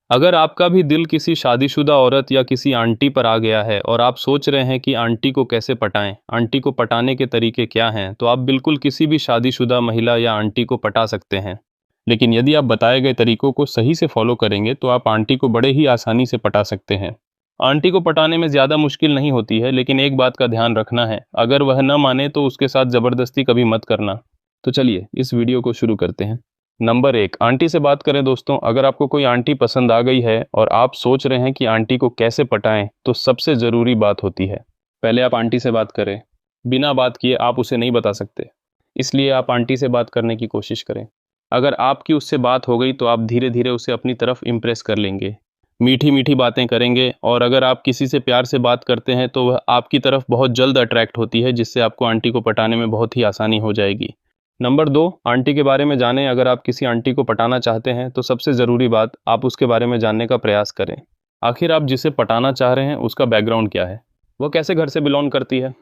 अगर आपका भी दिल किसी शादीशुदा औरत या किसी आंटी पर आ गया है और आप सोच रहे हैं कि आंटी को कैसे पटाएं, आंटी को पटाने के तरीके क्या हैं, तो आप बिल्कुल किसी भी शादीशुदा महिला या आंटी को पटा सकते हैं। लेकिन यदि आप बताए गए तरीकों को सही से फॉलो करेंगे तो आप आंटी को बड़े ही आसानी से पटा सकते हैं। आंटी को पटाने में ज़्यादा मुश्किल नहीं होती है, लेकिन एक बात का ध्यान रखना है, अगर वह न माने तो उसके साथ ज़बरदस्ती कभी मत करना। तो चलिए इस वीडियो को शुरू करते हैं। नंबर 1, आंटी से बात करें दोस्तों। अगर आपको कोई आंटी पसंद आ गई है और आप सोच रहे हैं कि आंटी को कैसे पटाएं, तो सबसे ज़रूरी बात होती है, पहले आप आंटी से बात करें। बिना बात किए आप उसे नहीं बता सकते, इसलिए आप आंटी से बात करने की कोशिश करें। अगर आपकी उससे बात हो गई तो आप धीरे धीरे उसे अपनी तरफ इम्प्रेस कर लेंगे, मीठी मीठी बातें करेंगे, और अगर आप किसी से प्यार से बात करते हैं तो वह आपकी तरफ बहुत जल्द अट्रैक्ट होती है, जिससे आपको आंटी को पटाने में बहुत ही आसानी हो जाएगी। नंबर 2, आंटी के बारे में जानें। अगर आप किसी आंटी को पटाना चाहते हैं तो सबसे ज़रूरी बात, आप उसके बारे में जानने का प्रयास करें। आखिर आप जिसे पटाना चाह रहे हैं उसका बैकग्राउंड क्या है, वह कैसे घर से बिलोंग करती है,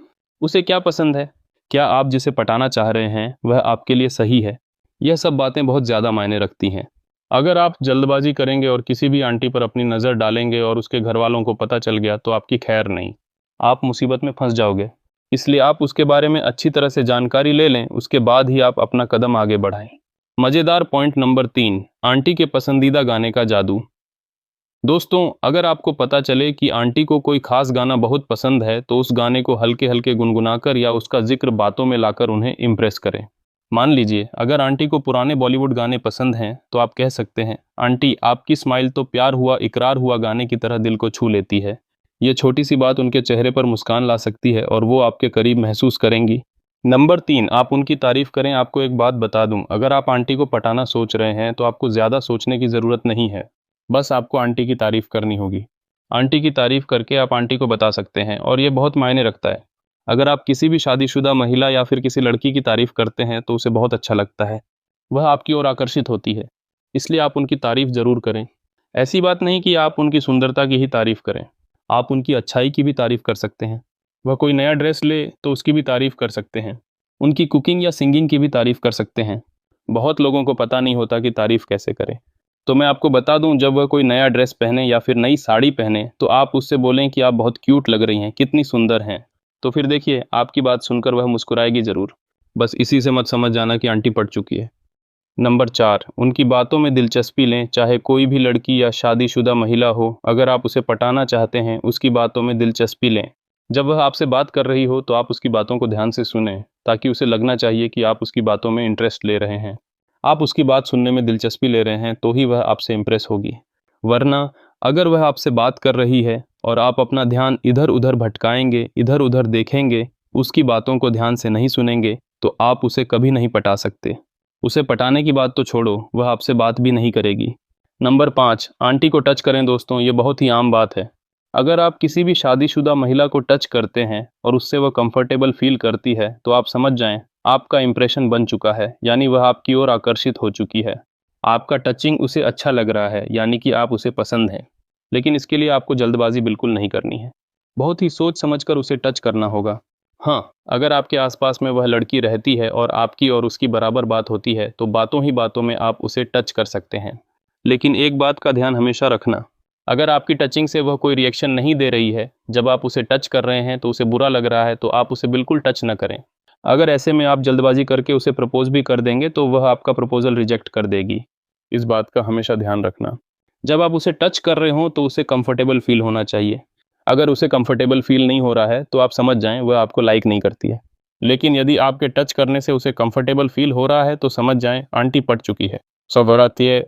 उसे क्या पसंद है, क्या आप जिसे पटाना चाह रहे हैं वह आपके लिए सही है। यह सब बातें बहुत ज़्यादा मायने रखती हैं। अगर आप जल्दबाजी करेंगे और किसी भी आंटी पर अपनी नज़र डालेंगे और उसके घर वालों को पता चल गया तो आपकी खैर नहीं, आप मुसीबत में फंस जाओगे। इसलिए आप उसके बारे में अच्छी तरह से जानकारी ले लें, उसके बाद ही आप अपना कदम आगे बढ़ाएं। मज़ेदार पॉइंट नंबर 3, आंटी के पसंदीदा गाने का जादू। दोस्तों, अगर आपको पता चले कि आंटी को कोई खास गाना बहुत पसंद है तो उस गाने को हल्के हल्के गुनगुनाकर या उसका जिक्र बातों में लाकर उन्हें इम्प्रेस करें। मान लीजिए अगर आंटी को पुराने बॉलीवुड गाने पसंद हैं तो आप कह सकते हैं, आंटी आपकी स्माइल तो प्यार हुआ इकरार हुआ गाने की तरह दिल को छू लेती है। ये छोटी सी बात उनके चेहरे पर मुस्कान ला सकती है और वो आपके करीब महसूस करेंगी। नंबर 3, आप उनकी तारीफ करें। आपको एक बात बता दूं, अगर आप आंटी को पटाना सोच रहे हैं तो आपको ज़्यादा सोचने की ज़रूरत नहीं है, बस आपको आंटी की तारीफ करनी होगी। आंटी की तारीफ करके आप आंटी को बता सकते हैं और ये बहुत मायने रखता है। अगर आप किसी भी शादीशुदा महिला या फिर किसी लड़की की तारीफ करते हैं तो उसे बहुत अच्छा लगता है, वह आपकी ओर आकर्षित होती है, इसलिए आप उनकी तारीफ ज़रूर करें। ऐसी बात नहीं कि आप उनकी सुंदरता की ही तारीफ करें, आप उनकी अच्छाई की भी तारीफ कर सकते हैं। वह कोई नया ड्रेस ले तो उसकी भी तारीफ कर सकते हैं, उनकी कुकिंग या सिंगिंग की भी तारीफ कर सकते हैं। बहुत लोगों को पता नहीं होता कि तारीफ कैसे करें, तो मैं आपको बता दूं, जब वह कोई नया ड्रेस पहने या फिर नई साड़ी पहने तो आप उससे बोलें कि आप बहुत क्यूट लग रही हैं, कितनी सुंदर हैं। तो फिर देखिए आपकी बात सुनकर वह मुस्कुराएगी ज़रूर। बस इसी से मत समझ जाना कि आंटी पट चुकी है। नंबर 4, उनकी बातों में दिलचस्पी लें। चाहे कोई भी लड़की या शादीशुदा महिला हो, अगर आप उसे पटाना चाहते हैं उसकी बातों में दिलचस्पी लें। जब वह आपसे बात कर रही हो तो आप उसकी बातों को ध्यान से सुनें, ताकि उसे लगना चाहिए कि आप उसकी बातों में इंटरेस्ट ले रहे हैं। आप उसकी बात सुनने में दिलचस्पी ले रहे हैं तो ही वह आपसे इम्प्रेस होगी। वरना अगर वह आपसे बात कर रही है और आप अपना ध्यान इधर उधर भटकाएंगे, इधर उधर देखेंगे, उसकी बातों को ध्यान से नहीं सुनेंगे, तो आप उसे कभी नहीं पटा सकते। उसे पटाने की बात तो छोड़ो, वह आपसे बात भी नहीं करेगी। नंबर 5, आंटी को टच करें। दोस्तों, ये बहुत ही आम बात है। अगर आप किसी भी शादीशुदा महिला को टच करते हैं और उससे वह कंफर्टेबल फील करती है तो आप समझ जाएं आपका इंप्रेशन बन चुका है, यानी वह आपकी ओर आकर्षित हो चुकी है। आपका टचिंग उसे अच्छा लग रहा है, यानी कि आप उसे पसंद हैं। लेकिन इसके लिए आपको जल्दबाजी बिल्कुल नहीं करनी है, बहुत ही सोच समझकर उसे टच करना होगा। हाँ, अगर आपके आसपास में वह लड़की रहती है और आपकी और उसकी बराबर बात होती है तो बातों ही बातों में आप उसे टच कर सकते हैं। लेकिन एक बात का ध्यान हमेशा रखना, अगर आपकी टचिंग से वह कोई रिएक्शन नहीं दे रही है, जब आप उसे टच कर रहे हैं तो उसे बुरा लग रहा है, तो आप उसे बिल्कुल टच न करें। अगर ऐसे में आप जल्दबाजी करके उसे प्रपोज भी कर देंगे तो वह आपका प्रपोजल रिजेक्ट कर देगी। इस बात का हमेशा ध्यान रखना। जब आप उसे टच कर रहे हों तो उसे कंफर्टेबल फील होना चाहिए। अगर उसे कंफर्टेबल फील नहीं हो रहा है तो आप समझ जाएं वह आपको लाइक नहीं करती है। लेकिन यदि आपके टच करने से उसे कंफर्टेबल फील हो रहा है तो समझ जाएं आंटी पट चुकी है। सब आती है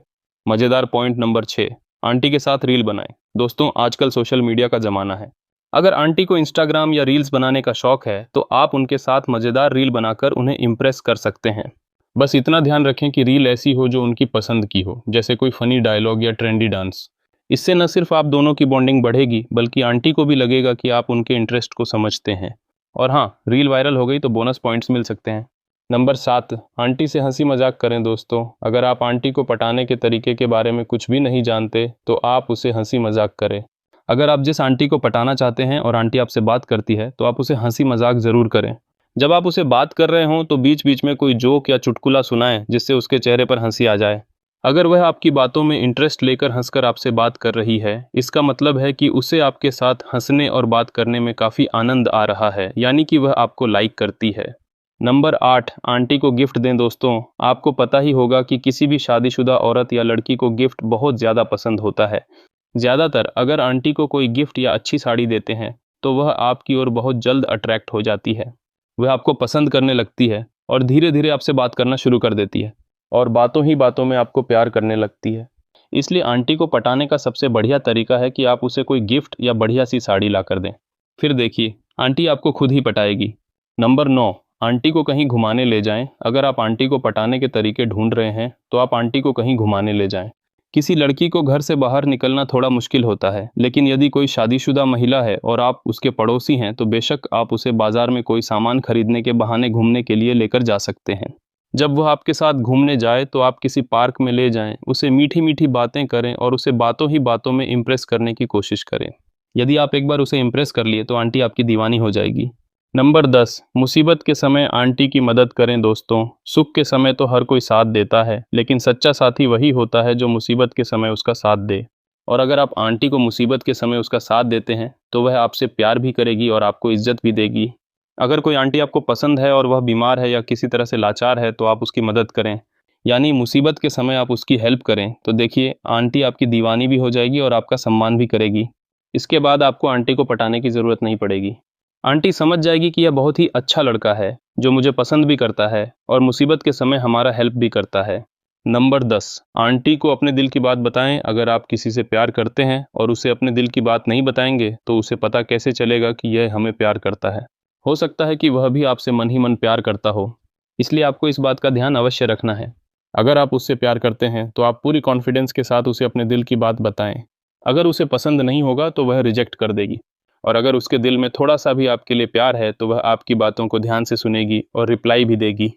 मज़ेदार पॉइंट नंबर 6, आंटी के साथ रील बनाएं। दोस्तों, आजकल सोशल मीडिया का ज़माना है। अगर आंटी को इंस्टाग्राम या रील्स बनाने का शौक है तो आप उनके साथ मज़ेदार रील बनाकर उन्हें इम्प्रेस कर सकते हैं। बस इतना ध्यान रखें कि रील ऐसी हो जो उनकी पसंद की हो, जैसे कोई फ़नी डायलॉग या ट्रेंडी डांस। इससे न सिर्फ आप दोनों की बॉन्डिंग बढ़ेगी, बल्कि आंटी को भी लगेगा कि आप उनके इंटरेस्ट को समझते हैं। और हाँ, रील वायरल हो गई तो बोनस पॉइंट्स मिल सकते हैं। नंबर 7, आंटी से हंसी मजाक करें। दोस्तों, अगर आप आंटी को पटाने के तरीके के बारे में कुछ भी नहीं जानते तो आप उसे हंसी मजाक करें। अगर आप जिस आंटी को पटाना चाहते हैं और आंटी आपसे बात करती है तो आप उसे हंसी मजाक ज़रूर करें। जब आप उसे बात कर रहे हों तो बीच बीच में कोई जोक या चुटकुला सुनाएं जिससे उसके चेहरे पर हंसी आ जाए। अगर वह आपकी बातों में इंटरेस्ट लेकर हंसकर आपसे बात कर रही है, इसका मतलब है कि उसे आपके साथ हंसने और बात करने में काफ़ी आनंद आ रहा है, यानी कि वह आपको लाइक करती है। नंबर 8, आंटी को गिफ्ट दें। दोस्तों, आपको पता ही होगा कि किसी भी शादीशुदा औरत या लड़की को गिफ्ट बहुत ज़्यादा पसंद होता है। ज़्यादातर अगर आंटी को कोई गिफ्ट या अच्छी साड़ी देते हैं, तो वह आपकी ओर बहुत जल्द अट्रैक्ट हो जाती है। वह आपको पसंद करने लगती है और धीरे धीरे आपसे बात करना शुरू कर देती है और बातों ही बातों में आपको प्यार करने लगती है। इसलिए आंटी को पटाने का सबसे बढ़िया तरीका है कि आप उसे कोई गिफ्ट या बढ़िया सी साड़ी ला कर दें। फिर देखिए, आंटी आपको खुद ही पटाएगी। नंबर 9, आंटी को कहीं घुमाने ले जाएं। अगर आप आंटी को पटाने के तरीके ढूंढ रहे हैं, तो आप आंटी को कहीं घुमाने ले जाएं। किसी लड़की को घर से बाहर निकलना थोड़ा मुश्किल होता है, लेकिन यदि कोई शादीशुदा महिला है और आप उसके पड़ोसी हैं, तो बेशक आप उसे बाजार में कोई सामान खरीदने के बहाने घूमने के लिए लेकर जा सकते हैं। जब वह आपके साथ घूमने जाए तो आप किसी पार्क में ले जाएं, उसे मीठी मीठी बातें करें और उसे बातों ही बातों में इम्प्रेस करने की कोशिश करें। यदि आप एक बार उसे इम्प्रेस कर लिए तो आंटी आपकी दीवानी हो जाएगी। नंबर 10, मुसीबत के समय आंटी की मदद करें। दोस्तों, सुख के समय तो हर कोई साथ देता है, लेकिन सच्चा साथी वही होता है जो मुसीबत के समय उसका साथ दे। और अगर आप आंटी को मुसीबत के समय उसका साथ देते हैं, तो वह आपसे प्यार भी करेगी और आपको इज्जत भी देगी। अगर कोई आंटी आपको पसंद है और वह बीमार है या किसी तरह से लाचार है, तो आप उसकी मदद करें, यानी मुसीबत के समय आप उसकी हेल्प करें, तो देखिए आंटी आपकी दीवानी भी हो जाएगी और आपका सम्मान भी करेगी। इसके बाद आपको आंटी को पटाने की ज़रूरत नहीं पड़ेगी। आंटी समझ जाएगी कि यह बहुत ही अच्छा लड़का है, जो मुझे पसंद भी करता है और मुसीबत के समय हमारा हेल्प भी करता है। नंबर 10, आंटी को अपने दिल की बात बताएं। अगर आप किसी से प्यार करते हैं और उसे अपने दिल की बात नहीं बताएंगे, तो उसे पता कैसे चलेगा कि यह हमें प्यार करता है। हो सकता है कि वह भी आपसे मन ही मन प्यार करता हो, इसलिए आपको इस बात का ध्यान अवश्य रखना है। अगर आप उससे प्यार करते हैं, तो आप पूरी कॉन्फिडेंस के साथ उसे अपने दिल की बात बताएं। अगर उसे पसंद नहीं होगा, तो वह रिजेक्ट कर देगी, और अगर उसके दिल में थोड़ा सा भी आपके लिए प्यार है, तो वह आपकी बातों को ध्यान से सुनेगी और रिप्लाई भी देगी।